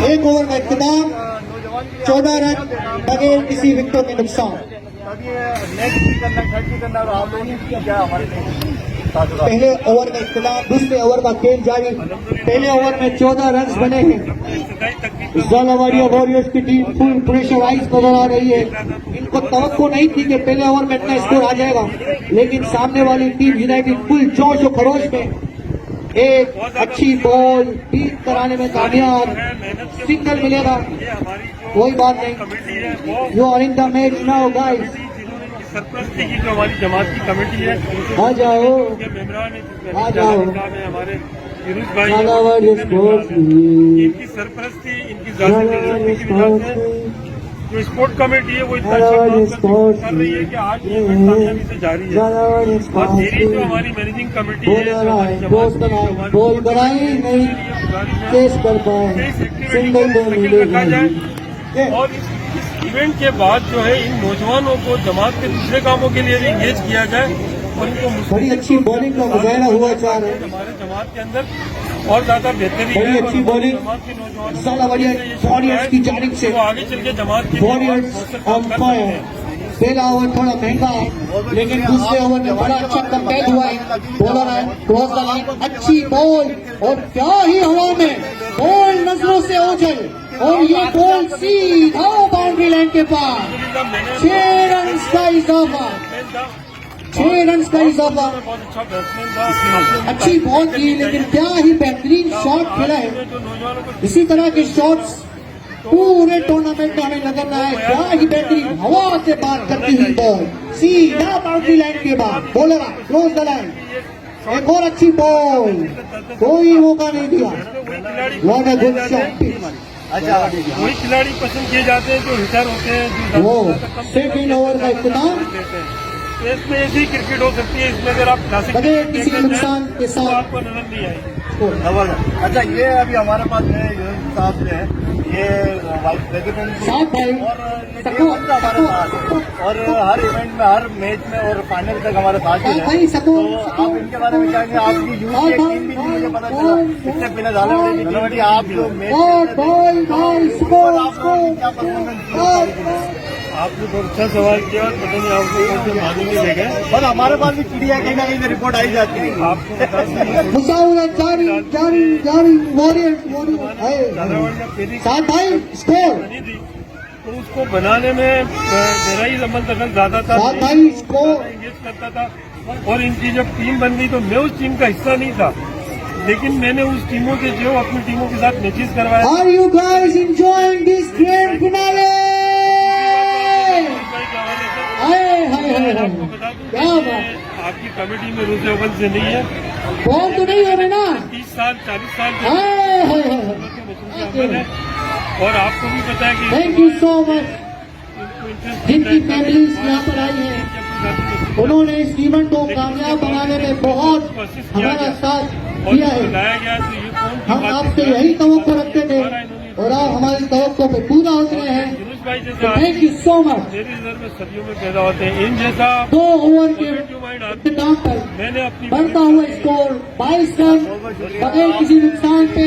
एक ओवर का इख्तिताम, 14 रन बगैर किसी विकेटों के नुकसान। पहले ओवर का इख्तिताम, दूसरे ओवर का खेल जारी। पहले ओवर में 14 रन बने हैं। झालावाड़ वॉरियर्स की टीम फुल प्रेशराइज नजर आ रही है। इनको तवक्को नहीं थी कि पहले ओवर में इतना स्कोर आ जाएगा, लेकिन सामने वाली टीम यूनाइटेड फुल जोश और खरोश में एक अच्छी बॉल बीट कराने में कामयाब। सिंगल मिलेगा, कोई बात नहीं। You are in the match now guys. सरपरस्ती की जो हमारी जमात की कमेटी है, आ जाओ, आ जाओ। हमारे फिरोज भाई, इनकी सरपरस्ती, इनकी जो स्पोर्ट कमेटी है वो इतना अच्छा काम कर रही है कि आज ये कामयाबी से जारी है। और मेरी जो हमारी मैनेजिंग कमेटी है, बॉल कराई नहीं, केस कर पाए, सिंगल रखा जाए। और इस इवेंट के बाद जो है इन नौजवानों को जमात के दूसरे कामों के लिए भी इंगेज किया जाए और इनको बड़ी अच्छी बॉलिंग का मुजाहरा हुआ चाह रहे हैं हमारे जमात के अंदर और ज्यादा बेहतरी बड़ी अच्छी बॉलिंग वॉरियर्स की जानिब से। वो आगे चल के जमात के वॉरियर्स ऑन फायर। पहला ओवर थोड़ा महंगा, लेकिन दूसरे ओवर में बड़ा अच्छा कम्बैक हुआ है। बॉलर है क्रॉस द लाइन, अच्छी बॉल और क्या ही हवा में बॉल नजरों से ओझल, और ये बॉल सीधा बाउंड्री लाइन के पास। 6 रन का इजाफा, 6 रन का इजाफा। अच्छी बॉल की, लेकिन क्या ही बेहतरीन शॉट खेला है। इसी तरह के शॉट्स पूरे टूर्नामेंट में हमें नजर आए। क्या ही बेहतरीन हवा से बात करती हुई बॉल सीधा बाउंड्री लाइन के बाद। बॉलर क्लोज द लाइन, एक और अच्छी बॉल, कोई मौका नहीं दिया। What a good shot. अच्छा, वही खिलाड़ी पसंद किए जाते हैं जो हिटर होते हैं, वो सेकंड ओवर का इख्तिताम। इसमें ऐसी क्रिकेट हो सकती है, इसमें अगर आप बगैर किसी नुकसान के तो साथ आपको नजर नहीं आएगी। अच्छा, ये अभी हमारे पास है साहब जो है, ये वाइस प्रेसिडेंट साहब भाई हमारे पास, और हर इवेंट में, हर मैच में और फाइनल तक हमारे साथ ही भाई है। सको तो आप इनके बारे में क्या कहेंगे? आपकी यूथ की एक टीम भी मुझे पता चला, इससे पहले झालावाड़ की टीम थी। आप जो मैच क्या परफॉर्मेंस? आपने बहुत अच्छा सवाल किया और पता नहीं आपको कौन से माध्यम में देखे। और हमारे पास भी चिड़िया कहीं ना कहीं से रिपोर्ट आई जाती है। आपको बता दें, मुसाउला जारी जारी जारी वॉरियर साथ भाई स्कोर बनी थी तो उसको बनाने में मेरा ही अमल दखल ज्यादा था। साथ भाई स्कोर इंगेज करता था, और इनकी जब टीम बन गई तो मैं उस टीम का हिस्सा नहीं था, लेकिन मैंने उस टीमों के जो अपनी टीमों के साथ मैचेस करवाए। Are you guys enjoying this grand finale? क्या बात, आपकी कमेटी में रूस अव्वल से नहीं है, बॉल तो नहीं हो रहे ना? 30 साल 40 साल थैंक और आपको भी पता है कि यू सो मच। जिनकी फैमिलीज यहाँ पर आई है, उन्होंने इस इवेंट को कामयाब बनाने में बहुत हमारा साथ दिया है। लाया गया तो ये कौन हम आपसे यही तवक्को रखते थे और आप हमारी तवक्को पे पूरा उतरे हैं। भाई जैसे थैंक यू सो मच। मेरी नजर में सदियों में पैदा होते हैं, इन जैसा 2 ओवर के इख्तिताम पर मैंने अपनी बढ़ता हुआ स्कोर 22 रन बगैर किसी नुकसान पे